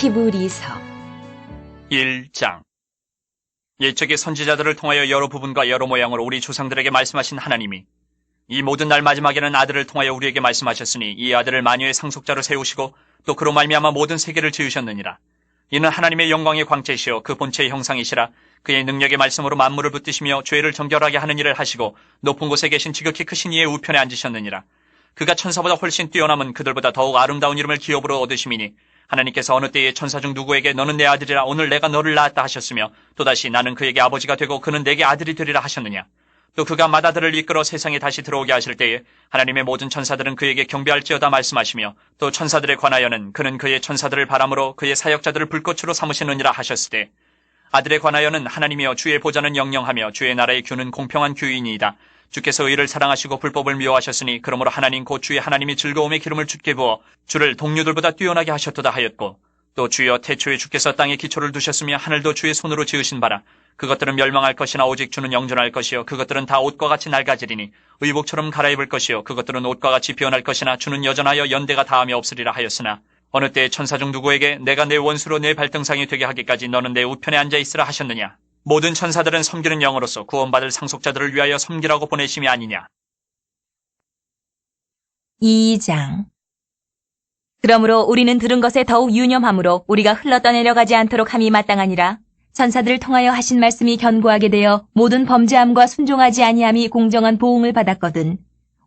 히브리서 1장. 옛적의 선지자들을 통하여 여러 부분과 여러 모양으로 우리 조상들에게 말씀하신 하나님이 이 모든 날 마지막에는 아들을 통하여 우리에게 말씀하셨으니 이 아들을 만유의 상속자로 세우시고 또 그로 말미암아 모든 세계를 지으셨느니라. 이는 하나님의 영광의 광채시여 그 본체의 형상이시라. 그의 능력의 말씀으로 만물을 붙드시며 죄를 정결하게 하는 일을 하시고 높은 곳에 계신 지극히 크신 이의 우편에 앉으셨느니라. 그가 천사보다 훨씬 뛰어남은 그들보다 더욱 아름다운 이름을 기업으로 얻으심이니 하나님께서 어느 때에 천사 중 누구에게 너는 내 아들이라 오늘 내가 너를 낳았다 하셨으며 또다시 나는 그에게 아버지가 되고 그는 내게 아들이 되리라 하셨느냐. 또 그가 맏아들을 이끌어 세상에 다시 들어오게 하실 때에 하나님의 모든 천사들은 그에게 경배할지어다 말씀하시며 또 천사들에 관하여는 그는 그의 천사들을 바람으로 그의 사역자들을 불꽃으로 삼으시느니라 하셨을 때 아들에 관하여는 하나님이여 주의 보좌는 영영하며 주의 나라의 규는 공평한 규이니이다. 주께서 의를 사랑하시고 불법을 미워하셨으니 그러므로 하나님 곧 주의 하나님이 즐거움의 기름을 주께 부어 주를 동료들보다 뛰어나게 하셨도다 하였고 또 주여 태초에 주께서 땅에 기초를 두셨으며 하늘도 주의 손으로 지으신 바라. 그것들은 멸망할 것이나 오직 주는 영존할 것이요 그것들은 다 옷과 같이 낡아지리니 의복처럼 갈아입을 것이요 그것들은 옷과 같이 변할 것이나 주는 여전하여 연대가 다함이 없으리라 하였으나 어느 때에 천사 중 누구에게 내가 내 원수로 내 발등상이 되게 하기까지 너는 내 우편에 앉아있으라 하셨느냐. 모든 천사들은 섬기는 영으로서 구원받을 상속자들을 위하여 섬기라고 보내심이 아니냐. 2장. 그러므로 우리는 들은 것에 더욱 유념함으로 우리가 흘러떠내려가지 않도록 함이 마땅하니라. 천사들을 통하여 하신 말씀이 견고하게 되어 모든 범죄함과 순종하지 아니함이 공정한 보응을 받았거든.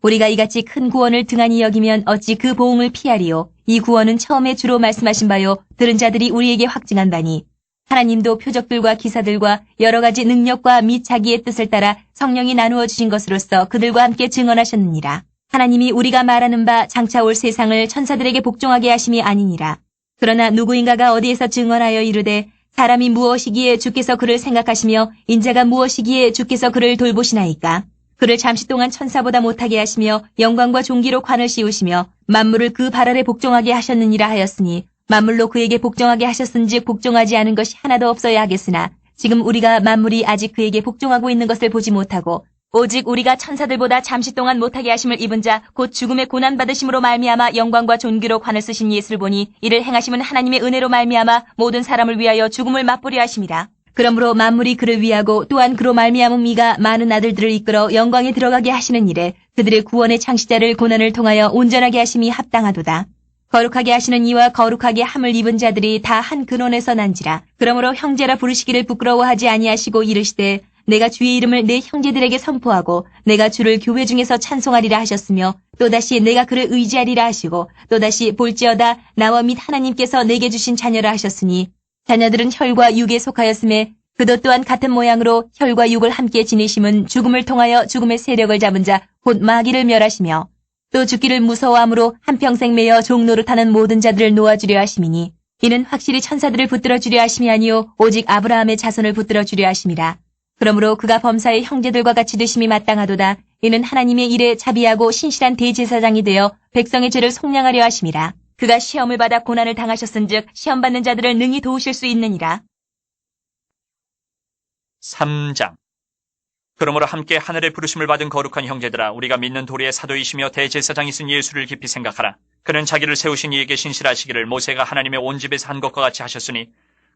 우리가 이같이 큰 구원을 등한히 여기면 어찌 그 보응을 피하리요. 이 구원은 처음에 주로 말씀하신 바요 들은 자들이 우리에게 확증한 바니 하나님도 표적들과 기사들과 여러 가지 능력과 및 자기의 뜻을 따라 성령이 나누어 주신 것으로서 그들과 함께 증언하셨느니라. 하나님이 우리가 말하는 바 장차 올 세상을 천사들에게 복종하게 하심이 아니니라. 그러나 누구인가가 어디에서 증언하여 이르되 사람이 무엇이기에 주께서 그를 생각하시며 인자가 무엇이기에 주께서 그를 돌보시나이까. 그를 잠시 동안 천사보다 못하게 하시며 영광과 존귀로 관을 씌우시며 만물을 그 발 아래 복종하게 하셨느니라 하였으니 만물로 그에게 복종하게 하셨은즉 복종하지 않은 것이 하나도 없어야 하겠으나 지금 우리가 만물이 아직 그에게 복종하고 있는 것을 보지 못하고 오직 우리가 천사들보다 잠시 동안 못하게 하심을 입은 자 곧 죽음의 고난 받으심으로 말미암아 영광과 존귀로 관을 쓰신 예수를 보니 이를 행하심은 하나님의 은혜로 말미암아 모든 사람을 위하여 죽음을 맛보려 하심이라. 그러므로 만물이 그를 위하고 또한 그로 말미암은 이가 많은 아들들을 이끌어 영광에 들어가게 하시는 일에 그들의 구원의 창시자를 고난을 통하여 온전하게 하심이 합당하도다. 거룩하게 하시는 이와 거룩하게 함을 입은 자들이 다 한 근원에서 난지라. 그러므로 형제라 부르시기를 부끄러워하지 아니하시고 이르시되 내가 주의 이름을 내 형제들에게 선포하고 내가 주를 교회 중에서 찬송하리라 하셨으며 또다시 내가 그를 의지하리라 하시고 또다시 볼지어다 나와 및 하나님께서 내게 주신 자녀라 하셨으니 자녀들은 혈과 육에 속하였음에 그도 또한 같은 모양으로 혈과 육을 함께 지니심은 죽음을 통하여 죽음의 세력을 잡은 자 곧 마귀를 멸하시며 또 죽기를 무서워함으로 한평생 매여 종노릇하는 모든 자들을 놓아주려 하심이니 이는 확실히 천사들을 붙들어 주려 하심이 아니요 오직 아브라함의 자손을 붙들어 주려 하심이라. 그러므로 그가 범사의 형제들과 같이 되심이 마땅하도다. 이는 하나님의 일에 자비하고 신실한 대제사장이 되어 백성의 죄를 속량하려 하심이라. 그가 시험을 받아 고난을 당하셨은즉 시험받는 자들을 능히 도우실 수 있느니라. 3장. 그러므로 함께 하늘의 부르심을 받은 거룩한 형제들아 우리가 믿는 도리의 사도이시며 대제사장이신 예수를 깊이 생각하라. 그는 자기를 세우신 이에게 신실하시기를 모세가 하나님의 온 집에서 한 것과 같이 하셨으니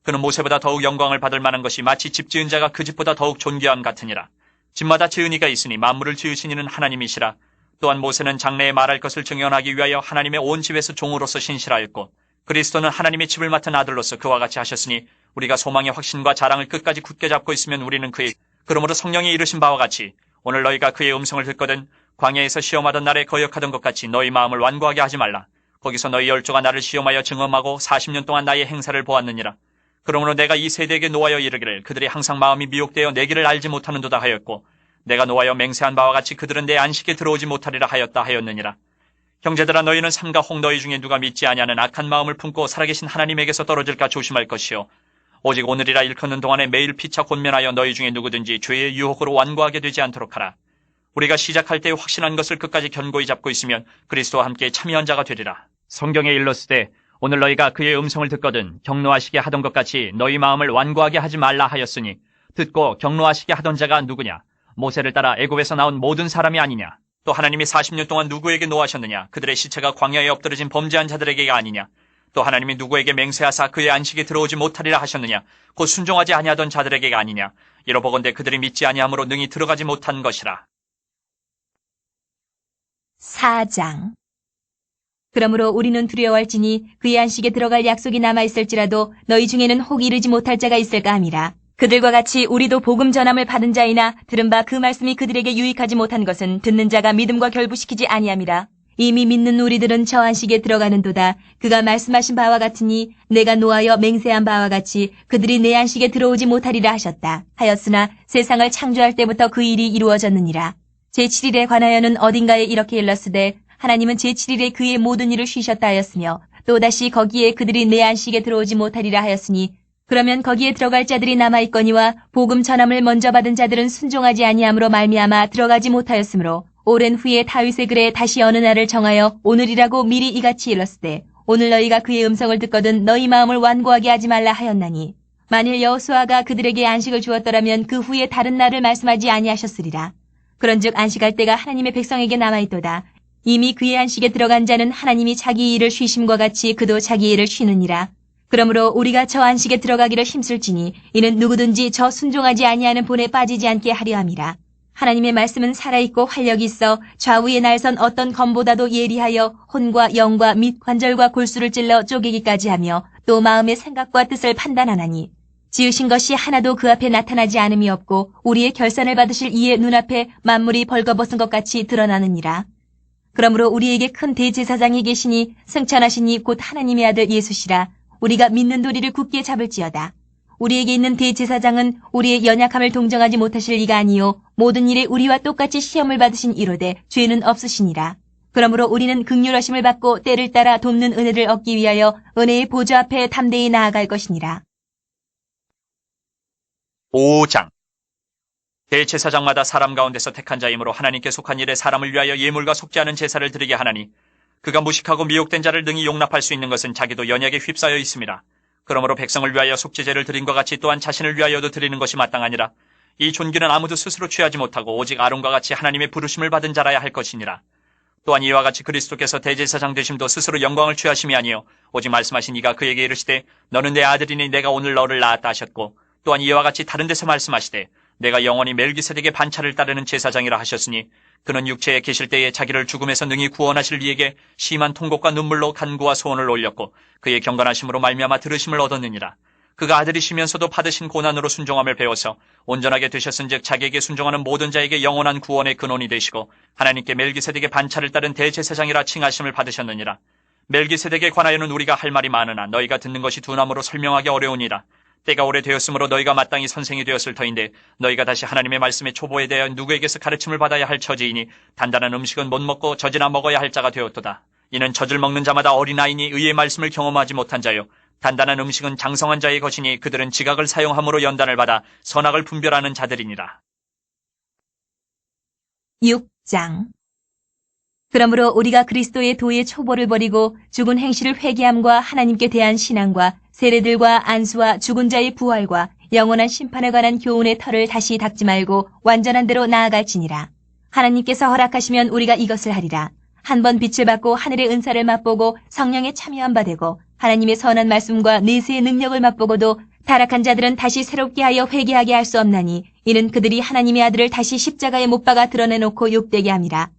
그는 모세보다 더욱 영광을 받을 만한 것이 마치 집 지은 자가 그 집보다 더욱 존귀함 같으니라. 집마다 지은 이가 있으니 만물을 지으신 이는 하나님이시라. 또한 모세는 장래에 말할 것을 증언하기 위하여 하나님의 온 집에서 종으로서 신실하였고 그리스도는 하나님의 집을 맡은 아들로서 그와 같이 하셨으니 우리가 소망의 확신과 자랑을 끝까지 굳게 잡고 있으면 우리는 그의 그러므로 성령이 이르신 바와 같이 오늘 너희가 그의 음성을 듣거든 광야에서 시험하던 날에 거역하던 것 같이 너희 마음을 완고하게 하지 말라. 거기서 너희 열조가 나를 시험하여 증언하고 40년 동안 나의 행사를 보았느니라. 그러므로 내가 이 세대에게 노하여 이르기를 그들이 항상 마음이 미혹되어 내 길을 알지 못하는도다 하였고 내가 노하여 맹세한 바와 같이 그들은 내 안식에 들어오지 못하리라 하였다 하였느니라. 형제들아 너희는 삼가 혹 너희 중에 누가 믿지 아니하는 악한 마음을 품고 살아계신 하나님에게서 떨어질까 조심할 것이요 오직 오늘이라 일컫는 동안에 매일 피차 권면하여 너희 중에 누구든지 죄의 유혹으로 완고하게 되지 않도록 하라. 우리가 시작할 때 확신한 것을 끝까지 견고히 잡고 있으면 그리스도와 함께 참여한 자가 되리라. 성경에 일렀으되 오늘 너희가 그의 음성을 듣거든 경노하시게 하던 것 같이 너희 마음을 완고하게 하지 말라 하였으니 듣고 경노하시게 하던 자가 누구냐? 모세를 따라 애굽에서 나온 모든 사람이 아니냐? 또 하나님이 40년 동안 누구에게 노하셨느냐? 그들의 시체가 광야에 엎드러진 범죄한 자들에게가 아니냐? 또 하나님이 누구에게 맹세하사 그의 안식에 들어오지 못하리라 하셨느냐? 곧 순종하지 아니하던 자들에게가 아니냐? 이로보건대 그들이 믿지 아니함으로 능히 들어가지 못한 것이라. 4장. 그러므로 우리는 두려워할지니 그의 안식에 들어갈 약속이 남아있을지라도 너희 중에는 혹 이르지 못할 자가 있을까 함이라. 그들과 같이 우리도 복음 전함을 받은 자이나 들은 바 그 말씀이 그들에게 유익하지 못한 것은 듣는 자가 믿음과 결부시키지 아니함이라. 이미 믿는 우리들은 저 안식에 들어가는도다. 그가 말씀하신 바와 같으니 내가 노하여 맹세한 바와 같이 그들이 내 안식에 들어오지 못하리라 하셨다. 하였으나 세상을 창조할 때부터 그 일이 이루어졌느니라. 제7일에 관하여는 어딘가에 이렇게 일렀으되 하나님은 제7일에 그의 모든 일을 쉬셨다 하였으며 또다시 거기에 그들이 내 안식에 들어오지 못하리라 하였으니 그러면 거기에 들어갈 자들이 남아있거니와 복음 전함을 먼저 받은 자들은 순종하지 아니함으로 말미암아 들어가지 못하였으므로 오랜 후에 다윗의 글에 다시 어느 날을 정하여 오늘이라고 미리 이같이 일렀으되 오늘 너희가 그의 음성을 듣거든 너희 마음을 완고하게 하지 말라 하였나니 만일 여호수아가 그들에게 안식을 주었더라면 그 후에 다른 날을 말씀하지 아니하셨으리라. 그런즉 안식할 때가 하나님의 백성에게 남아있도다. 이미 그의 안식에 들어간 자는 하나님이 자기 일을 쉬심과 같이 그도 자기 일을 쉬느니라. 그러므로 우리가 저 안식에 들어가기를 힘쓸지니 이는 누구든지 저 순종하지 아니하는 본에 빠지지 않게 하려 함이라. 하나님의 말씀은 살아있고 활력이 있어 좌우에 날선 어떤 검보다도 예리하여 혼과 영과 및 관절과 골수를 찔러 쪼개기까지 하며 또 마음의 생각과 뜻을 판단하나니 지으신 것이 하나도 그 앞에 나타나지 않음이 없고 우리의 결산을 받으실 이의 눈앞에 만물이 벌거벗은 것 같이 드러나느니라. 그러므로 우리에게 큰 대제사장이 계시니 승천하시니 곧 하나님의 아들 예수시라. 우리가 믿는 도리를 굳게 잡을지어다. 우리에게 있는 대제사장은 우리의 연약함을 동정하지 못하실 이가 아니요 모든 일에 우리와 똑같이 시험을 받으신 이로되 죄는 없으시니라. 그러므로 우리는 긍휼하심을 받고 때를 따라 돕는 은혜를 얻기 위하여 은혜의 보좌 앞에 담대히 나아갈 것이니라. 5장. 대제사장마다 사람 가운데서 택한 자이므로 하나님께 속한 일에 사람을 위하여 예물과 속지 않은 제사를 드리게 하나니 그가 무식하고 미혹된 자를 능히 용납할 수 있는 것은 자기도 연약에 휩싸여 있습니다. 그러므로 백성을 위하여 속죄제를 드린 것 같이 또한 자신을 위하여도 드리는 것이 마땅하니라. 이 존귀는 아무도 스스로 취하지 못하고 오직 아론과 같이 하나님의 부르심을 받은 자라야 할 것이니라. 또한 이와 같이 그리스도께서 대제사장 되심도 스스로 영광을 취하심이 아니요 오직 말씀하신 이가 그에게 이르시되 너는 내 아들이니 내가 오늘 너를 낳았다 하셨고 또한 이와 같이 다른 데서 말씀하시되 내가 영원히 멜기세덱의 반차를 따르는 제사장이라 하셨으니 그는 육체에 계실 때에 자기를 죽음에서 능히 구원하실 이에게 심한 통곡과 눈물로 간구와 소원을 올렸고 그의 경건하심으로 말미암아 들으심을 얻었느니라. 그가 아들이시면서도 받으신 고난으로 순종함을 배워서 온전하게 되셨은즉 자기에게 순종하는 모든 자에게 영원한 구원의 근원이 되시고 하나님께 멜기세덱의 반차를 따른 대제사장이라 칭하심을 받으셨느니라. 멜기세덱에 관하여는 우리가 할 말이 많으나 너희가 듣는 것이 둔함으로 설명하기 어려우니라. 때가 오래되었으므로 너희가 마땅히 선생이 되었을 터인데 너희가 다시 하나님의 말씀의 초보에 대하여 누구에게서 가르침을 받아야 할 처지이니 단단한 음식은 못 먹고 젖이나 먹어야 할 자가 되었도다. 이는 젖을 먹는 자마다 어린아이니 의의 말씀을 경험하지 못한 자요 단단한 음식은 장성한 자의 것이니 그들은 지각을 사용함으로 연단을 받아 선악을 분별하는 자들이니라. 6장. 그러므로 우리가 그리스도의 도의 초보를 버리고 죽은 행실을 회개함과 하나님께 대한 신앙과 세례들과 안수와 죽은 자의 부활과 영원한 심판에 관한 교훈의 털을 다시 닦지 말고 완전한 대로 나아갈지니라. 하나님께서 허락하시면 우리가 이것을 하리라. 한 번 빛을 받고 하늘의 은사를 맛보고 성령에 참여한 바 되고 하나님의 선한 말씀과 내세의 능력을 맛보고도 타락한 자들은 다시 새롭게 하여 회개하게 할 수 없나니 이는 그들이 하나님의 아들을 다시 십자가에 못 박아 드러내놓고 욕되게 함이라.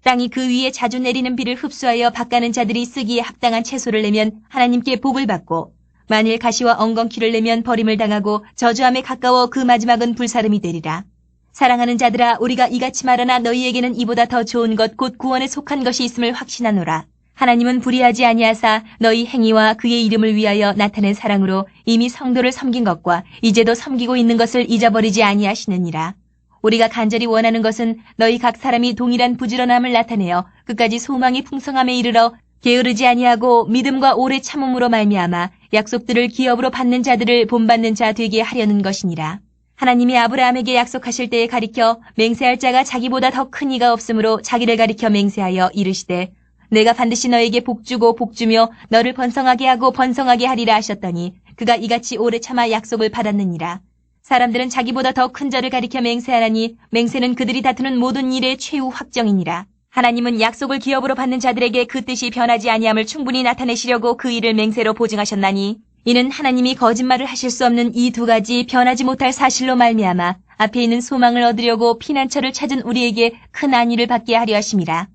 땅이 그 위에 자주 내리는 비를 흡수하여 밭가는 자들이 쓰기에 합당한 채소를 내면 하나님께 복을 받고 만일 가시와 엉겅퀴를 내면 버림을 당하고 저주함에 가까워 그 마지막은 불사름이 되리라. 사랑하는 자들아 우리가 이같이 말하나 너희에게는 이보다 더 좋은 것 곧 구원에 속한 것이 있음을 확신하노라. 하나님은 불의하지 아니하사 너희 행위와 그의 이름을 위하여 나타낸 사랑으로 이미 성도를 섬긴 것과 이제도 섬기고 있는 것을 잊어버리지 아니하시느니라. 우리가 간절히 원하는 것은 너희 각 사람이 동일한 부지런함을 나타내어 끝까지 소망의 풍성함에 이르러 게으르지 아니하고 믿음과 오래 참음으로 말미암아 약속들을 기업으로 받는 자들을 본받는 자 되게 하려는 것이니라. 하나님이 아브라함에게 약속하실 때에 가리켜 맹세할 자가 자기보다 더 큰 이가 없으므로 자기를 가리켜 맹세하여 이르시되 내가 반드시 너에게 복주고 복주며 너를 번성하게 하고 번성하게 하리라 하셨더니 그가 이같이 오래 참아 약속을 받았느니라. 사람들은 자기보다 더 큰 저를 가리켜 맹세하나니 맹세는 그들이 다투는 모든 일의 최후 확정이니라. 하나님은 약속을 기업으로 받는 자들에게 그 뜻이 변하지 아니함을 충분히 나타내시려고 그 일을 맹세로 보증하셨나니 이는 하나님이 거짓말을 하실 수 없는 이 두 가지 변하지 못할 사실로 말미암아 앞에 있는 소망을 얻으려고 피난처를 찾은 우리에게 큰 안위를 받게 하려 하심이라.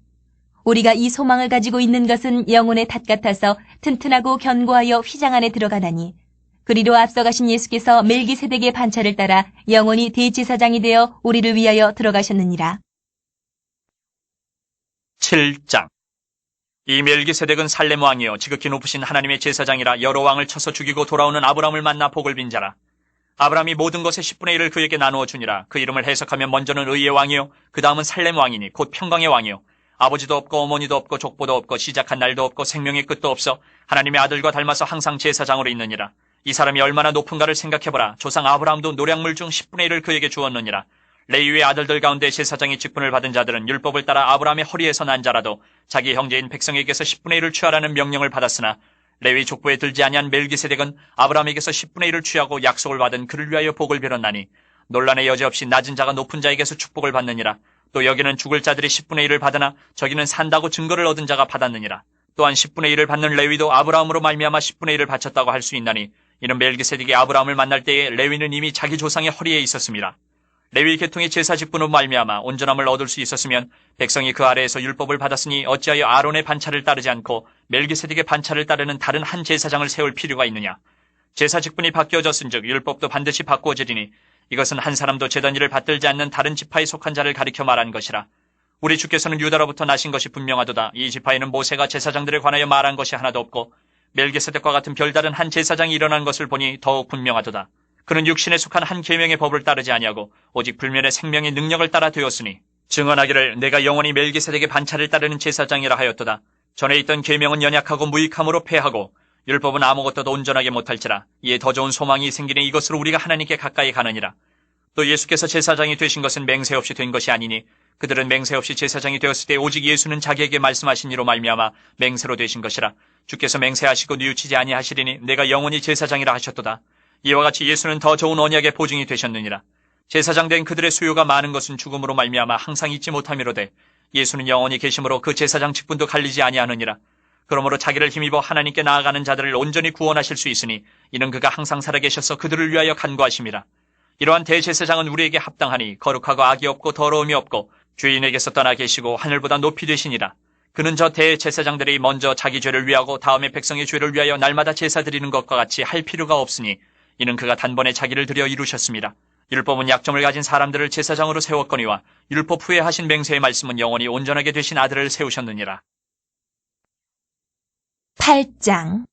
우리가 이 소망을 가지고 있는 것은 영혼의 탓 같아서 튼튼하고 견고하여 휘장 안에 들어가나니 그리로 앞서가신 예수께서 멜기세덱의 반차를 따라 영원히 대제사장이 되어 우리를 위하여 들어가셨느니라. 7장. 이 멜기세덱은 살렘 왕이요 지극히 높으신 하나님의 제사장이라 여러 왕을 쳐서 죽이고 돌아오는 아브라함을 만나 복을 빈 자라. 아브라함이 모든 것의 10분의 1을 그에게 나누어 주니라. 그 이름을 해석하면 먼저는 의의 왕이요 그 다음은 살렘 왕이니 곧 평강의 왕이요 아버지도 없고 어머니도 없고 족보도 없고 시작한 날도 없고 생명의 끝도 없어 하나님의 아들과 닮아서 항상 제사장으로 있느니라. 이 사람이 얼마나 높은가를 생각해보라. 조상 아브라함도 노량물 중 10분의 1을 그에게 주었느니라. 레위의 아들들 가운데 제사장의 직분을 받은 자들은 율법을 따라 아브라함의 허리에서 난 자라도 자기 형제인 백성에게서 10분의 1을 취하라는 명령을 받았으나 레위 족보에 들지 아니한 멜기세덱은 아브라함에게서 10분의 1을 취하고 약속을 받은 그를 위하여 복을 빌었나니 논란의 여지 없이 낮은 자가 높은 자에게서 축복을 받느니라. 또 여기는 죽을 자들이 10분의 1을 받으나 저기는 산다고 증거를 얻은 자가 받았느니라. 또한 10분의 1을 받는 레위도 아브라함으로 말미암아 10분의 1을 바쳤다고 할 수 있나니 이는 멜기세덱이 아브라함을 만날 때에 레위는 이미 자기 조상의 허리에 있었습니다. 레위 계통의 제사 직분으로 말미암아 온전함을 얻을 수 있었으면 백성이 그 아래에서 율법을 받았으니 어찌하여 아론의 반차를 따르지 않고 멜기세덱의 반차를 따르는 다른 한 제사장을 세울 필요가 있느냐. 제사 직분이 바뀌어졌은즉 율법도 반드시 바꾸어지리니 이것은 한 사람도 제단 일을 받들지 않는 다른 지파에 속한 자를 가리켜 말한 것이라. 우리 주께서는 유다로부터 나신 것이 분명하도다. 이 지파에는 모세가 제사장들에 관하여 말한 것이 하나도 없고 멜기세덱과 같은 별다른 한 제사장이 일어난 것을 보니 더욱 분명하도다. 그는 육신에 속한 한 계명의 법을 따르지 아니하고 오직 불면의 생명의 능력을 따라 되었으니 증언하기를 내가 영원히 멜기세덱의 반차를 따르는 제사장이라 하였도다. 전에 있던 계명은 연약하고 무익함으로 패하고 율법은 아무것도 온전하게 못할지라. 이에 더 좋은 소망이 생기니 이것으로 우리가 하나님께 가까이 가느니라. 또 예수께서 제사장이 되신 것은 맹세 없이 된 것이 아니니 그들은 맹세 없이 제사장이 되었을 때 오직 예수는 자기에게 말씀하신 이로 말미암아 맹세로 되신 것이라. 주께서 맹세하시고 뉘우치지 아니하시리니 내가 영원히 제사장이라 하셨도다. 이와 같이 예수는 더 좋은 언약의 보증이 되셨느니라. 제사장 된 그들의 수요가 많은 것은 죽음으로 말미암아 항상 잊지 못함이로되 예수는 영원히 계심으로 그 제사장 직분도 갈리지 아니하느니라. 그러므로 자기를 힘입어 하나님께 나아가는 자들을 온전히 구원하실 수 있으니 이는 그가 항상 살아계셔서 그들을 위하여 간구하심이라. 이러한 대제사장은 우리에게 합당하니 거룩하고 악이 없고 더러움이 없고 주인에게서 떠나 계시고 하늘보다 높이 되시니라. 그는 저 대제사장들이 먼저 자기 죄를 위하고 다음에 백성의 죄를 위하여 날마다 제사 드리는 것과 같이 할 필요가 없으니 이는 그가 단번에 자기를 들여 이루셨습니다. 율법은 약점을 가진 사람들을 제사장으로 세웠거니와 율법 후에 하신 맹세의 말씀은 영원히 온전하게 되신 아들을 세우셨느니라. 8장.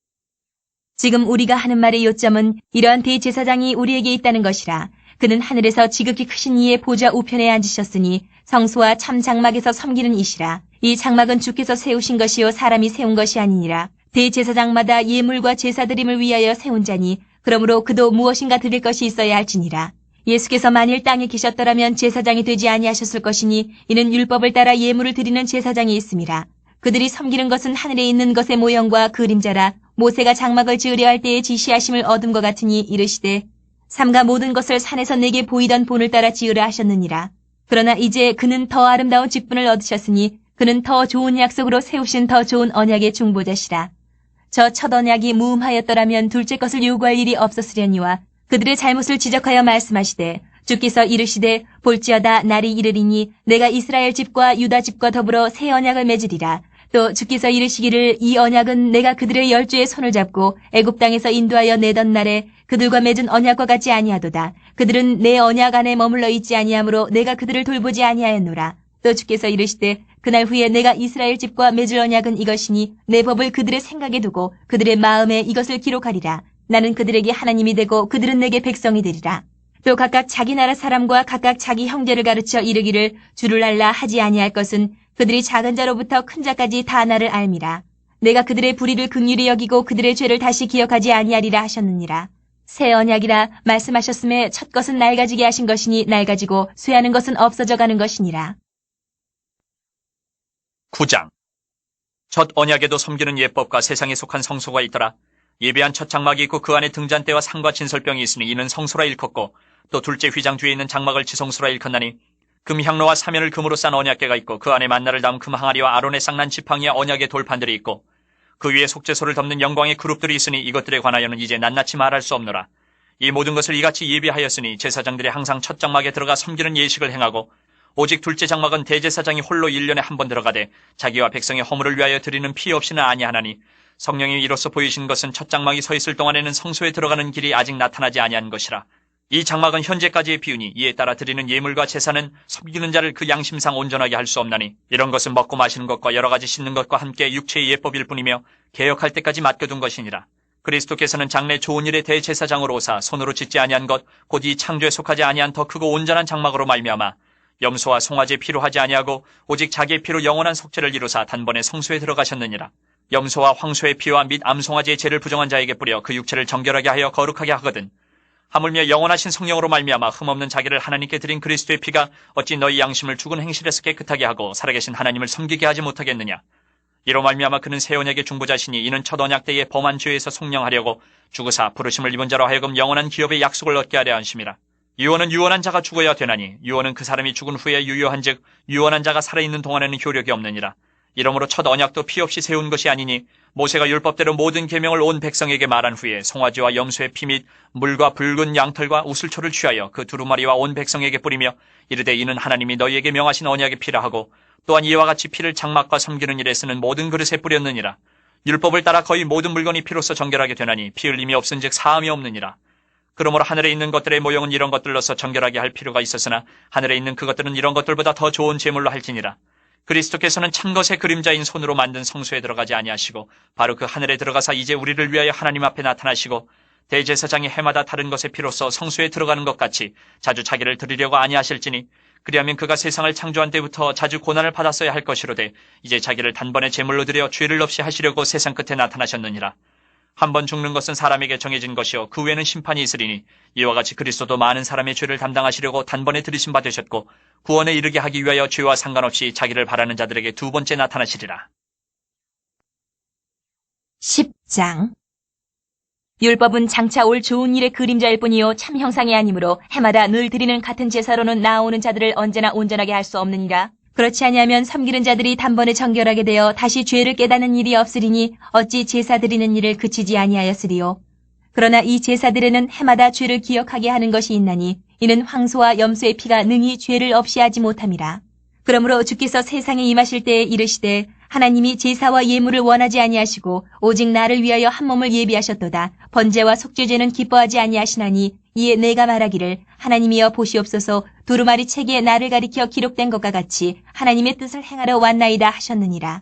지금 우리가 하는 말의 요점은 이러한 대제사장이 우리에게 있다는 것이라. 그는 하늘에서 지극히 크신 이의 보좌 우편에 앉으셨으니 성소와 참 장막에서 섬기는 이시라. 이 장막은 주께서 세우신 것이요 사람이 세운 것이 아니니라. 대제사장마다 예물과 제사드림을 위하여 세운 자니 그러므로 그도 무엇인가 드릴 것이 있어야 할지니라. 예수께서 만일 땅에 계셨더라면 제사장이 되지 아니하셨을 것이니 이는 율법을 따라 예물을 드리는 제사장이 있음이라. 그들이 섬기는 것은 하늘에 있는 것의 모형과 그림자라. 모세가 장막을 지으려 할 때에 지시하심을 얻은 것 같으니 이르시되 삼가 모든 것을 산에서 내게 보이던 본을 따라 지으라 하셨느니라. 그러나 이제 그는 더 아름다운 직분을 얻으셨으니 그는 더 좋은 약속으로 세우신 더 좋은 언약의 중보자시라. 저 첫 언약이 무음하였더라면 둘째 것을 요구할 일이 없었으려니와 그들의 잘못을 지적하여 말씀하시되 주께서 이르시되 볼지어다 날이 이르리니 내가 이스라엘 집과 유다 집과 더불어 새 언약을 맺으리라. 또 주께서 이르시기를 이 언약은 내가 그들의 열조의 손을 잡고 애굽 땅에서 인도하여 내던 날에 그들과 맺은 언약과 같지 아니하도다. 그들은 내 언약 안에 머물러 있지 아니하므로 내가 그들을 돌보지 아니하였노라. 또 주께서 이르시되 그날 후에 내가 이스라엘 집과 맺을 언약은 이것이니 내 법을 그들의 생각에 두고 그들의 마음에 이것을 기록하리라. 나는 그들에게 하나님이 되고 그들은 내게 백성이 되리라. 또 각각 자기 나라 사람과 각각 자기 형제를 가르쳐 이르기를 주를 알라 하지 아니할 것은 그들이 작은 자로부터 큰 자까지 다 나를 알미라. 내가 그들의 불의를 긍휼히 여기고 그들의 죄를 다시 기억하지 아니하리라 하셨느니라. 새 언약이라 말씀하셨음에 첫 것은 낡아지게 하신 것이니 낡아지고 쇠하는 것은 없어져 가는 것이니라. 9장. 첫 언약에도 섬기는 예법과 세상에 속한 성소가 있더라. 예배한 첫 장막이 있고 그 안에 등잔대와 상과 진설병이 있으니 이는 성소라 일컫고 또 둘째 휘장 뒤에 있는 장막을 지성소라 일컫나니 금향로와 사면을 금으로 싼 언약궤가 있고 그 안에 만나를 담은 금 항아리와 아론의 쌍난 지팡이와 언약의 돌판들이 있고 그 위에 속죄소를 덮는 영광의 그룹들이 있으니 이것들에 관하여는 이제 낱낱이 말할 수 없노라. 이 모든 것을 이같이 예비하였으니 제사장들이 항상 첫 장막에 들어가 섬기는 예식을 행하고 오직 둘째 장막은 대제사장이 홀로 1년에 한 번 들어가되 자기와 백성의 허물을 위하여 드리는 피 없이는 아니하나니 성령이 이로써 보이신 것은 첫 장막이 서 있을 동안에는 성소에 들어가는 길이 아직 나타나지 아니한 것이라. 이 장막은 현재까지의 비유니 이에 따라 드리는 예물과 제사는 섬기는 자를 그 양심상 온전하게 할 수 없나니 이런 것은 먹고 마시는 것과 여러 가지 씻는 것과 함께 육체의 예법일 뿐이며 개혁할 때까지 맡겨둔 것이니라. 그리스도께서는 장래 좋은 일의 대제사장으로 오사 손으로 짓지 아니한 것 곧 이 창조에 속하지 아니한 더 크고 온전한 장막으로 말미암아 염소와 송아지 피로 하지 아니하고 오직 자기의 피로 영원한 속죄를 이루사 단번에 성소에 들어가셨느니라. 염소와 황소의 피와 및 암송아지의 죄를 부정한 자에게 뿌려 그 육체를 정결하게 하여 거룩하게 하거든. 하물며 영원하신 성령으로 말미암아 흠없는 자기를 하나님께 드린 그리스도의 피가 어찌 너희 양심을 죽은 행실에서 깨끗하게 하고 살아계신 하나님을 섬기게 하지 못하겠느냐. 이로 말미암아 그는 새 언약의 중보자시니 이는 첫 언약 때에 범한 죄에서 속량하려고 죽으사 부르심을 입은 자로 하여금 영원한 기업의 약속을 얻게 하려 하심이라. 유언은 유언한 자가 죽어야 되나니 유언은 그 사람이 죽은 후에 유효한즉 유언한 자가 살아있는 동안에는 효력이 없느니라. 이러므로 첫 언약도 피 없이 세운 것이 아니니 모세가 율법대로 모든 계명을 온 백성에게 말한 후에 송아지와 염소의 피 및 물과 붉은 양털과 우슬초를 취하여 그 두루마리와 온 백성에게 뿌리며 이르되 이는 하나님이 너희에게 명하신 언약의 피라 하고 또한 이와 같이 피를 장막과 섬기는 일에 쓰는 모든 그릇에 뿌렸느니라. 율법을 따라 거의 모든 물건이 피로써 정결하게 되나니 피 흘림이 없은즉 사함이 없느니라. 그러므로 하늘에 있는 것들의 모형은 이런 것들로서 정결하게 할 필요가 있었으나 하늘에 있는 그것들은 이런 것들보다 더 좋은 제물로 할지니라. 그리스도께서는 참것의 그림자인 손으로 만든 성소에 들어가지 아니하시고 바로 그 하늘에 들어가사 이제 우리를 위하여 하나님 앞에 나타나시고 대제사장이 해마다 다른 것의 피로써 성소에 들어가는 것 같이 자주 자기를 드리려고 아니하실지니 그리하면 그가 세상을 창조한 때부터 자주 고난을 받았어야 할 것이로되 이제 자기를 단번에 제물로 드려 죄를 없이 하시려고 세상 끝에 나타나셨느니라. 한 번 죽는 것은 사람에게 정해진 것이요 그 후에는 심판이 있으리니 이와 같이 그리스도도 많은 사람의 죄를 담당하시려고 단번에 들이심 받으셨고 구원에 이르게 하기 위하여 죄와 상관없이 자기를 바라는 자들에게 두 번째 나타나시리라. 10장 율법은 장차 올 좋은 일의 그림자일 뿐이요 참 형상이 아니므로 해마다 늘 드리는 같은 제사로는 나아오는 자들을 언제나 온전하게 할 수 없느니라. 그렇지 아니하면 섬기는 자들이 단번에 정결하게 되어 다시 죄를 깨닫는 일이 없으리니 어찌 제사 드리는 일을 그치지 아니하였으리요. 그러나 이 제사들에는 해마다 죄를 기억하게 하는 것이 있나니 이는 황소와 염소의 피가 능히 죄를 없이 하지 못함이라. 그러므로 주께서 세상에 임하실 때에 이르시되 하나님이 제사와 예물을 원하지 아니하시고 오직 나를 위하여 한 몸을 예비하셨도다. 번제와 속죄제는 기뻐하지 아니하시나니 이에 내가 말하기를 하나님이여 보시옵소서 두루마리 책에 나를 가리켜 기록된 것과 같이 하나님의 뜻을 행하러 왔나이다 하셨느니라.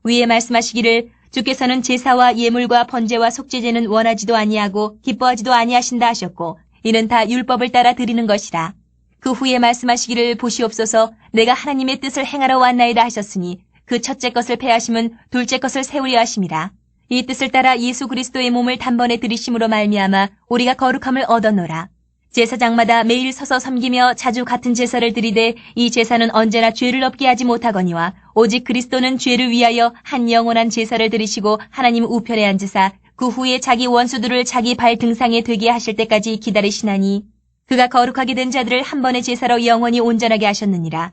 위에 말씀하시기를 주께서는 제사와 예물과 번제와 속죄제는 원하지도 아니하고 기뻐하지도 아니하신다 하셨고 이는 다 율법을 따라 드리는 것이라. 그 후에 말씀하시기를 보시옵소서 내가 하나님의 뜻을 행하러 왔나이다 하셨으니 그 첫째 것을 패하심은 둘째 것을 세우려 하심이라. 이 뜻을 따라 예수 그리스도의 몸을 단번에 들이심으로 말미암아 우리가 거룩함을 얻었노라. 제사장마다 매일 서서 섬기며 자주 같은 제사를 드리되 이 제사는 언제나 죄를 없게 하지 못하거니와 오직 그리스도는 죄를 위하여 한 영원한 제사를 드리시고 하나님 우편에 앉으사 그 후에 자기 원수들을 자기 발 등상에 되게 하실 때까지 기다리시나니 그가 거룩하게 된 자들을 한 번의 제사로 영원히 온전하게 하셨느니라.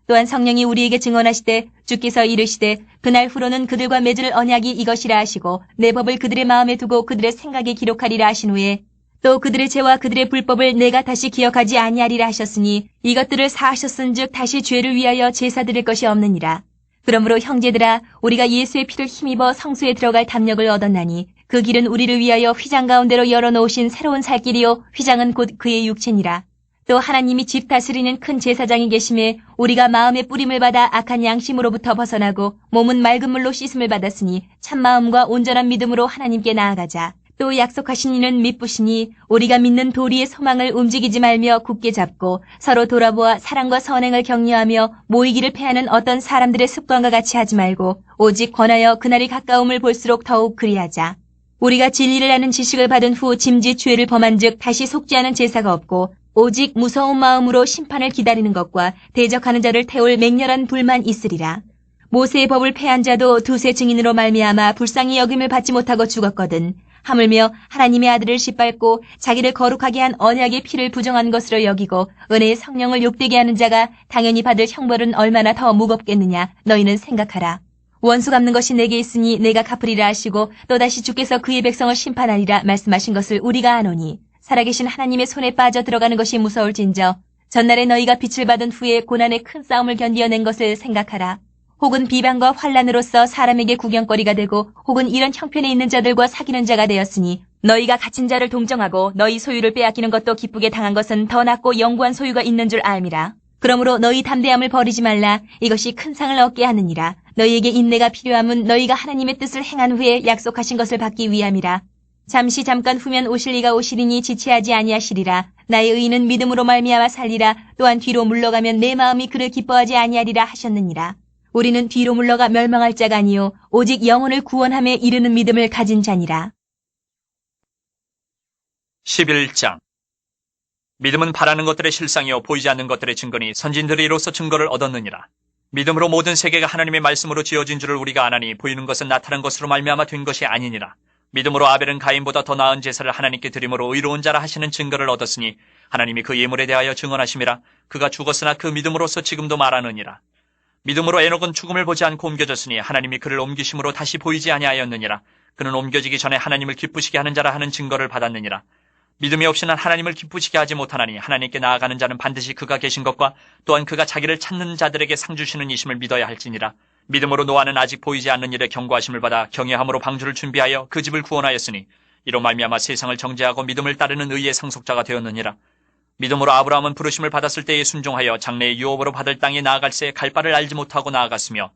또한 성령이 우리에게 증언하시되 주께서 이르시되 그날 후로는 그들과 맺을 언약이 이것이라 하시고 내 법을 그들의 마음에 두고 그들의 생각에 기록하리라 하신 후에 또 그들의 죄와 그들의 불법을 내가 다시 기억하지 아니하리라 하셨으니 이것들을 사하셨은즉 다시 죄를 위하여 제사 드릴 것이 없느니라. 그러므로 형제들아 우리가 예수의 피를 힘입어 성소에 들어갈 담력을 얻었나니 그 길은 우리를 위하여 휘장 가운데로 열어놓으신 새로운 살 길이요 휘장은 곧 그의 육체니라. 또 하나님이 집 다스리는 큰 제사장이 계심에 우리가 마음의 뿌림을 받아 악한 양심으로부터 벗어나고 몸은 맑은 물로 씻음을 받았으니 참마음과 온전한 믿음으로 하나님께 나아가자. 또 약속하신 이는 미쁘시니 우리가 믿는 도리의 소망을 움직이지 말며 굳게 잡고 서로 돌아보아 사랑과 선행을 격려하며 모이기를 패하는 어떤 사람들의 습관과 같이 하지 말고 오직 권하여 그날이 가까움을 볼수록 더욱 그리하자. 우리가 진리를 아는 지식을 받은 후 짐짓 죄를 범한 즉 다시 속지 않은 제사가 없고 오직 무서운 마음으로 심판을 기다리는 것과 대적하는 자를 태울 맹렬한 불만 있으리라. 모세의 법을 패한 자도 두세 증인으로 말미암아 불쌍히 여김을 받지 못하고 죽었거든. 하물며 하나님의 아들을 짓밟고 자기를 거룩하게 한 언약의 피를 부정한 것으로 여기고 은혜의 성령을 욕되게 하는 자가 당연히 받을 형벌은 얼마나 더 무겁겠느냐 너희는 생각하라. 원수 갚는 것이 내게 있으니 내가 갚으리라 하시고 또다시 주께서 그의 백성을 심판하리라 말씀하신 것을 우리가 아노니 살아계신 하나님의 손에 빠져 들어가는 것이 무서울진저 전날에 너희가 빛을 받은 후에 고난의 큰 싸움을 견디어낸 것을 생각하라. 혹은 비방과 환란으로서 사람에게 구경거리가 되고 혹은 이런 형편에 있는 자들과 사귀는 자가 되었으니 너희가 갇힌 자를 동정하고 너희 소유를 빼앗기는 것도 기쁘게 당한 것은 더 낫고 영구한 소유가 있는 줄 알미라. 그러므로 너희 담대함을 버리지 말라. 이것이 큰 상을 얻게 하느니라. 너희에게 인내가 필요함은 너희가 하나님의 뜻을 행한 후에 약속하신 것을 받기 위함이라. 잠깐 후면 오실 이가 오시리니 지체하지 아니하시리라. 나의 의인은 믿음으로 말미암아 살리라. 또한 뒤로 물러가면 내 마음이 그를 기뻐하지 아니하리라 하셨느니라. 우리는 뒤로 물러가 멸망할 자가 아니요 오직 영혼을 구원함에 이르는 믿음을 가진 자니라. 11장 믿음은 바라는 것들의 실상이요 보이지 않는 것들의 증거니 선진들이 이로써 증거를 얻었느니라. 믿음으로 모든 세계가 하나님의 말씀으로 지어진 줄을 우리가 아나니 보이는 것은 나타난 것으로 말미암아 된 것이 아니니라. 믿음으로 아벨은 가인보다 더 나은 제사를 하나님께 드림으로 의로운 자라 하시는 증거를 얻었으니 하나님이 그 예물에 대하여 증언하심이라. 그가 죽었으나 그 믿음으로써 지금도 말하느니라. 믿음으로 에녹은 죽음을 보지 않고 옮겨졌으니 하나님이 그를 옮기심으로 다시 보이지 아니하였느니라. 그는 옮겨지기 전에 하나님을 기쁘시게 하는 자라 하는 증거를 받았느니라. 믿음이 없이는 하나님을 기쁘시게 하지 못하나니 하나님께 나아가는 자는 반드시 그가 계신 것과 또한 그가 자기를 찾는 자들에게 상 주시는 이심을 믿어야 할지니라. 믿음으로 노아는 아직 보이지 않는 일에 경고하심을 받아 경외함으로 방주를 준비하여 그 집을 구원하였으니 이로 말미암아 세상을 정죄하고 믿음을 따르는 의의 상속자가 되었느니라. 믿음으로 아브라함은 부르심을 받았을 때에 순종하여 장래의 유업으로 받을 땅에 나아갈새 갈 바를 알지 못하고 나아갔으며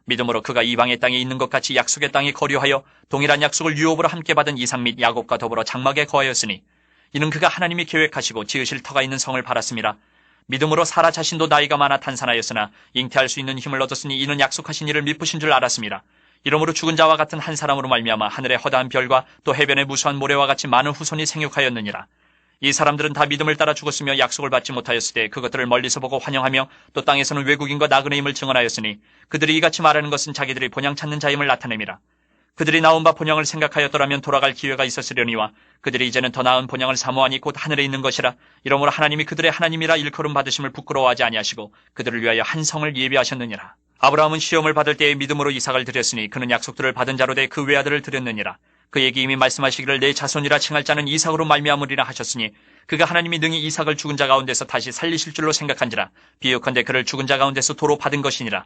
믿음으로 그가 이방의 땅에 있는 것 같이 약속의 땅에 거류하여 동일한 약속을 유업으로 함께 받은 이삭 및 야곱과 더불어 장막에 거하였으니 이는 그가 하나님이 계획하시고 지으실 터가 있는 성을 바랐음이라. 믿음으로 사라 자신도 나이가 많아 탄산하였으나 잉태할 수 있는 힘을 얻었으니 이는 약속하신 이를 미쁘신 줄 알았습니다. 이러므로 죽은 자와 같은 한 사람으로 말미암아 하늘의 허다한 별과 또 해변의 무수한 모래와 같이 많은 후손이 생육하였느니라. 이 사람들은 다 믿음을 따라 죽었으며 약속을 받지 못하였을 때 그것들을 멀리서 보고 환영하며 또 땅에서는 외국인과 나그네임을 증언하였으니 그들이 이같이 말하는 것은 자기들이 본향 찾는 자임을 나타냅니다. 그들이 나온 바 본향을 생각하였더라면 돌아갈 기회가 있었으려니와 그들이 이제는 더 나은 본향을 사모하니 곧 하늘에 있는 것이라. 이러므로 하나님이 그들의 하나님이라 일컬음 받으심을 부끄러워하지 아니하시고 그들을 위하여 한 성을 예비하셨느니라. 아브라함은 시험을 받을 때에 믿음으로 이삭을 드렸으니 그는 약속들을 받은 자로 돼 그 외아들을 드렸느니라. 그에게 이미 말씀하시기를 내 자손이라 칭할 자는 이삭으로 말미암으리라 하셨으니 그가 하나님이 능히 이삭을 죽은 자 가운데서 다시 살리실 줄로 생각한지라. 비유컨대 그를 죽은 자 가운데서 도로 받은 것이니라.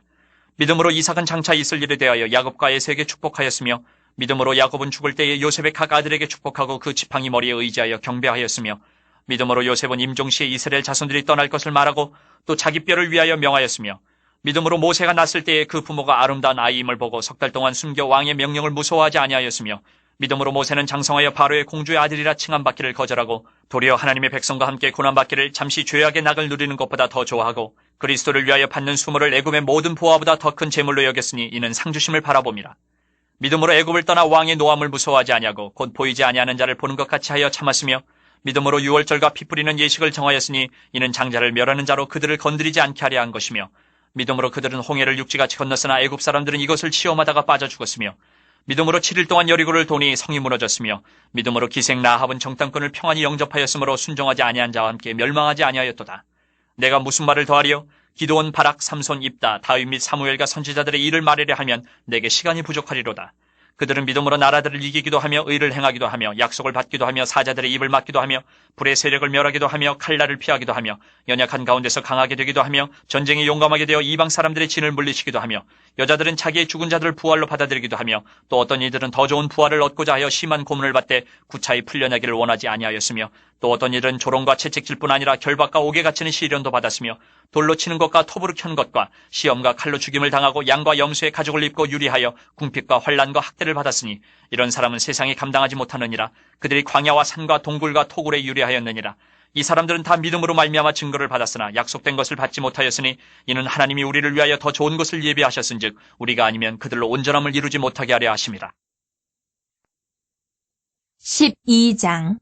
믿음으로 이삭은 장차 있을 일에 대하여 야곱과 에서에게 축복하였으며 믿음으로 야곱은 죽을 때에 요셉의 각 아들에게 축복하고 그 지팡이 머리에 의지하여 경배하였으며 믿음으로 요셉은 임종시에 이스라엘 자손들이 떠날 것을 말하고 또 자기 뼈를 위하여 명하였으며 믿음으로 모세가 났을 때에 그 부모가 아름다운 아이임을 보고 석 달 동안 숨겨 왕의 명령을 무서워하지 아니하였으며 믿음으로 모세는 장성하여 바로의 공주의 아들이라 칭함받기를 거절하고 도리어 하나님의 백성과 함께 고난받기를 잠시 죄악의 낙을 누리는 것보다 더 좋아하고 그리스도를 위하여 받는 수모를 애굽의 모든 보화보다 더 큰 재물로 여겼으니 이는 상주심을 바라봅니다. 믿음으로 애굽을 떠나 왕의 노함을 무서워하지 아니하고 곧 보이지 아니하는 자를 보는 것 같이 하여 참았으며 믿음으로 유월절과 피 뿌리는 예식을 정하였으니 이는 장자를 멸하는 자로 그들을 건드리지 않게 하려 한 것이며 믿음으로 그들은 홍해를 육지같이 건넜으나 애굽 사람들은 이것을 시험하다가 빠져 죽었으며 믿음으로 7일 동안 여리고를 도니 성이 무너졌으며 믿음으로 기생 라합은 정탐꾼을 평안히 영접하였으므로 순종하지 아니한 자와 함께 멸망하지 아니하였도다. 내가 무슨 말을 더하리요? 기드온, 바락, 삼손, 입다, 다윗 및 사무엘과 선지자들의 일을 말하려 하면 내게 시간이 부족하리로다. 그들은 믿음으로 나라들을 이기기도 하며 의를 행하기도 하며 약속을 받기도 하며 사자들의 입을 막기도 하며 불의 세력을 멸하기도 하며 칼날을 피하기도 하며 연약한 가운데서 강하게 되기도 하며 전쟁에 용감하게 되어 이방 사람들의 진을 물리치기도 하며 여자들은 자기의 죽은 자들을 부활로 받아들이기도 하며 또 어떤 이들은 더 좋은 부활을 얻고자 하여 심한 고문을 받되 구차히 풀려나기를 원하지 아니하였으며 또 어떤 이들은 조롱과 채찍질 뿐 아니라 결박과 옥에 갇히는 시련도 받았으며 돌로 치는 것과 톱으로 켠 것과 시험과 칼로 죽임을 당하고 양과 염소의 가죽을 입고 유리하여 궁핍과 환난과 학대를 받았으니 이런 사람은 세상에 감당하지 못하느니라. 그들이 광야와 산과 동굴과 토굴에 유리하였느니라. 이 사람들은 다 믿음으로 말미암아 증거를 받았으나 약속된 것을 받지 못하였으니 이는 하나님이 우리를 위하여 더 좋은 것을 예비하셨은즉 우리가 아니면 그들로 온전함을 이루지 못하게 하려 하심이라. 12장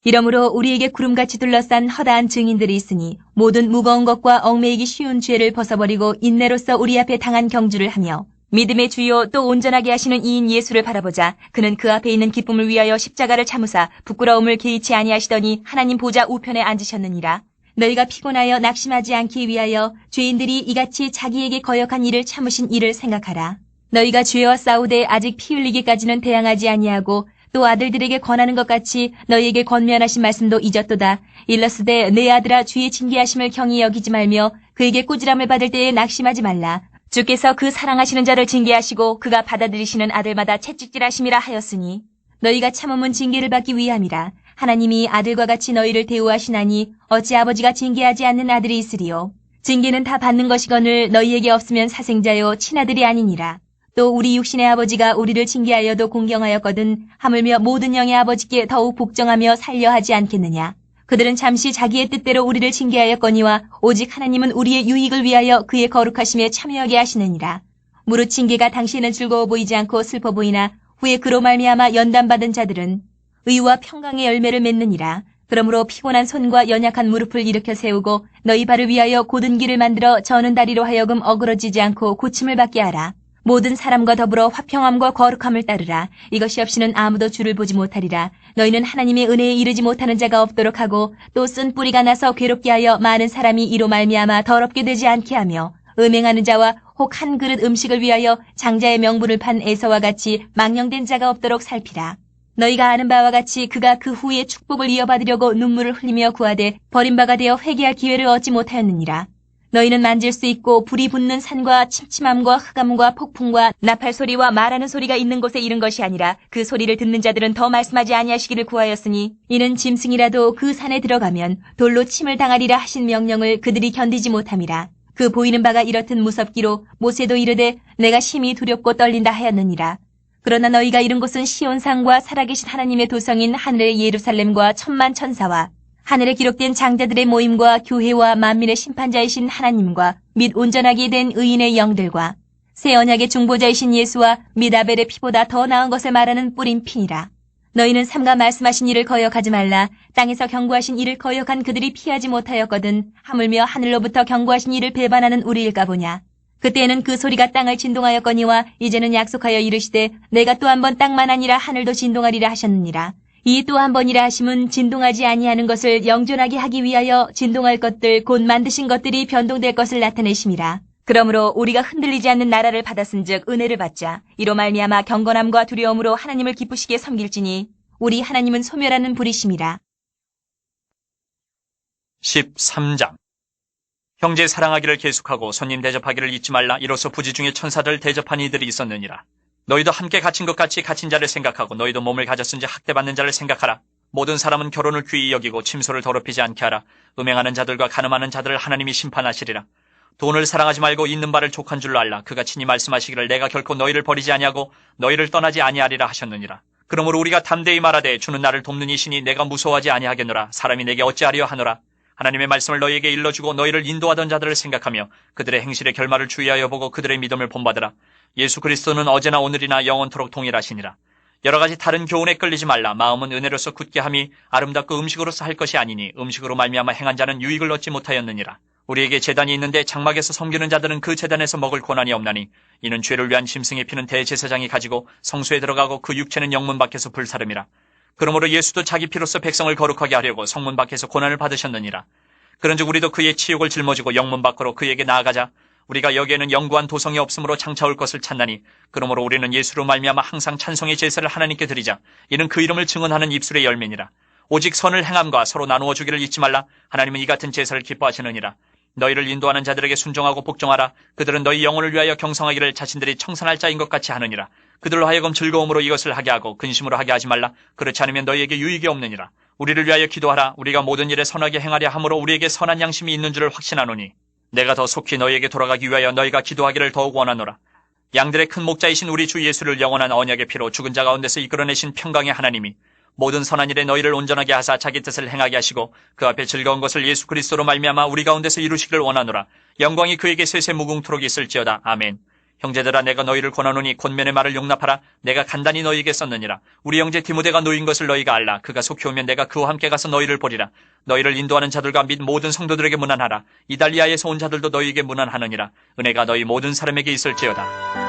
이러므로 우리에게 구름같이 둘러싼 허다한 증인들이 있으니 모든 무거운 것과 얽매이기 쉬운 죄를 벗어버리고 인내로써 우리 앞에 당한 경주를 하며 믿음의 주요 또 온전하게 하시는 이인 예수를 바라보자. 그는 그 앞에 있는 기쁨을 위하여 십자가를 참으사 부끄러움을 개의치 아니하시더니 하나님 보좌 우편에 앉으셨느니라. 너희가 피곤하여 낙심하지 않기 위하여 죄인들이 이같이 자기에게 거역한 일을 참으신 이를 생각하라. 너희가 죄와 싸우되 아직 피 흘리기까지는 대항하지 아니하고 또 아들들에게 권하는 것 같이 너희에게 권면하신 말씀도 잊었도다. 일러스되 내 아들아 주의 징계하심을 경히 여기지 말며 그에게 꾸지람을 받을 때에 낙심하지 말라. 주께서 그 사랑하시는 자를 징계하시고 그가 받아들이시는 아들마다 채찍질하심이라 하였으니 너희가 참음은 징계를 받기 위함이라. 하나님이 아들과 같이 너희를 대우하시나니 어찌 아버지가 징계하지 않는 아들이 있으리요. 징계는 다 받는 것이거늘 너희에게 없으면 사생자요 친아들이 아니니라. 또 우리 육신의 아버지가 우리를 징계하여도 공경하였거든 하물며 모든 영의 아버지께 더욱 복종하며 살려 하지 않겠느냐. 그들은 잠시 자기의 뜻대로 우리를 징계하였거니와 오직 하나님은 우리의 유익을 위하여 그의 거룩하심에 참여하게 하시느니라. 무릇 징계가 당시에는 즐거워 보이지 않고 슬퍼 보이나 후에 그로 말미암아 연단받은 자들은 의와 평강의 열매를 맺느니라. 그러므로 피곤한 손과 연약한 무릎을 일으켜 세우고 너희 발을 위하여 곧은 길을 만들어 저는 다리로 하여금 어그러지지 않고 고침을 받게 하라. 모든 사람과 더불어 화평함과 거룩함을 따르라. 이것이 없이는 아무도 주를 보지 못하리라. 너희는 하나님의 은혜에 이르지 못하는 자가 없도록 하고 또 쓴 뿌리가 나서 괴롭게 하여 많은 사람이 이로 말미암아 더럽게 되지 않게 하며 음행하는 자와 혹 한 그릇 음식을 위하여 장자의 명분을 판 에서와 같이 망령된 자가 없도록 살피라. 너희가 아는 바와 같이 그가 그 후에 축복을 이어받으려고 눈물을 흘리며 구하되 버림바가 되어 회개할 기회를 얻지 못하였느니라. 너희는 만질 수 있고 불이 붙는 산과 침침함과 흑암과 폭풍과 나팔 소리와 말하는 소리가 있는 곳에 이른 것이 아니라 그 소리를 듣는 자들은 더 말씀하지 아니하시기를 구하였으니 이는 짐승이라도 그 산에 들어가면 돌로 침을 당하리라 하신 명령을 그들이 견디지 못함이라. 그 보이는 바가 이렇듯 무섭기로 모세도 이르되 내가 심히 두렵고 떨린다 하였느니라. 그러나 너희가 이른 곳은 시온산과 살아계신 하나님의 도성인 하늘의 예루살렘과 천만 천사와 하늘에 기록된 장자들의 모임과 교회와 만민의 심판자이신 하나님과 및 온전하게 된 의인의 영들과 새 언약의 중보자이신 예수와 및 아벨의 피보다 더 나은 것을 말하는 뿌린 피니라. 너희는 삼가 말씀하신 이를 거역하지 말라. 땅에서 경고하신 이를 거역한 그들이 피하지 못하였거든 하물며 하늘로부터 경고하신 이를 배반하는 우리일까 보냐. 그때에는 그 소리가 땅을 진동하였거니와 이제는 약속하여 이르시되 내가 또 한 번 땅만 아니라 하늘도 진동하리라 하셨느니라. 이 또 한 번이라 하심은 진동하지 아니하는 것을 영존하게 하기 위하여 진동할 것들 곧 만드신 것들이 변동될 것을 나타내심이라. 그러므로 우리가 흔들리지 않는 나라를 받았은즉 은혜를 받자. 이로 말미암아 경건함과 두려움으로 하나님을 기쁘시게 섬길지니 우리 하나님은 소멸하는 불이심이라. 13장. 형제 사랑하기를 계속하고 손님 대접하기를 잊지 말라. 이로써 부지 중에 천사들 대접한 이들이 있었느니라. 너희도 함께 갇힌 것 같이 갇힌 자를 생각하고 너희도 몸을 가졌은지 학대받는 자를 생각하라. 모든 사람은 결혼을 귀히 여기고 침소를 더럽히지 않게 하라. 음행하는 자들과 간음하는 자들을 하나님이 심판하시리라. 돈을 사랑하지 말고 있는 바를 족한 줄로 알라. 그가 친히 말씀하시기를 내가 결코 너희를 버리지 아니하고 너희를 떠나지 아니하리라 하셨느니라. 그러므로 우리가 담대히 말하되 주는 나를 돕는 이시니 내가 무서워하지 아니하겠노라. 사람이 내게 어찌하리요 하노라. 하나님의 말씀을 너희에게 일러주고 너희를 인도하던 자들을 생각하며 그들의 행실의 결말을 주의하여 보고 그들의 믿음을 본받으라. 예수 그리스도는 어제나 오늘이나 영원토록 동일하시니라. 여러 가지 다른 교훈에 끌리지 말라. 마음은 은혜로서 굳게 함이 아름답고 음식으로서 할 것이 아니니 음식으로 말미암아 행한 자는 유익을 얻지 못하였느니라. 우리에게 제단이 있는데 장막에서 섬기는 자들은 그 제단에서 먹을 권한이 없나니 이는 죄를 위한 짐승의 피는 대제사장이 가지고 성소에 들어가고 그 육체는 영문 밖에서 불사름이라. 그러므로 예수도 자기 피로써 백성을 거룩하게 하려고 성문 밖에서 고난을 받으셨느니라. 그런즉 우리도 그의 치욕을 짊어지고 영문 밖으로 그에게 나아가자. 우리가 여기에는 영구한 도성이 없으므로 장차 올 것을 찾나니 그러므로 우리는 예수로 말미암아 항상 찬송의 제사를 하나님께 드리자. 이는 그 이름을 증언하는 입술의 열매니라. 오직 선을 행함과 서로 나누어 주기를 잊지 말라. 하나님은 이 같은 제사를 기뻐하시느니라. 너희를 인도하는 자들에게 순종하고 복종하라. 그들은 너희 영혼을 위하여 경성하기를 자신들이 청산할 자인 것 같이 하느니라. 그들로 하여금 즐거움으로 이것을 하게 하고 근심으로 하게 하지 말라. 그렇지 않으면 너희에게 유익이 없느니라. 우리를 위하여 기도하라. 우리가 모든 일에 선하게 행하려 함으로 우리에게 선한 양심이 있는 줄을 확신하노니 내가 더 속히 너희에게 돌아가기 위하여 너희가 기도하기를 더욱 원하노라. 양들의 큰 목자이신 우리 주 예수를 영원한 언약의 피로 죽은 자 가운데서 이끌어내신 평강의 하나님이 모든 선한 일에 너희를 온전하게 하사 자기 뜻을 행하게 하시고 그 앞에 즐거운 것을 예수 그리스도로 말미암아 우리 가운데서 이루시기를 원하노라. 영광이 그에게 세세 무궁토록 있을지어다. 아멘. 형제들아 내가 너희를 권하노니 권면의 말을 용납하라. 내가 간단히 너희에게 썼느니라. 우리 형제 디모데가 놓인 것을 너희가 알라. 그가 속히 오면 내가 그와 함께 가서 너희를 보리라. 너희를 인도하는 자들과 및 모든 성도들에게 문안하라. 이달리아에서 온 자들도 너희에게 문안하느니라. 은혜가 너희 모든 사람에게 있을지어다.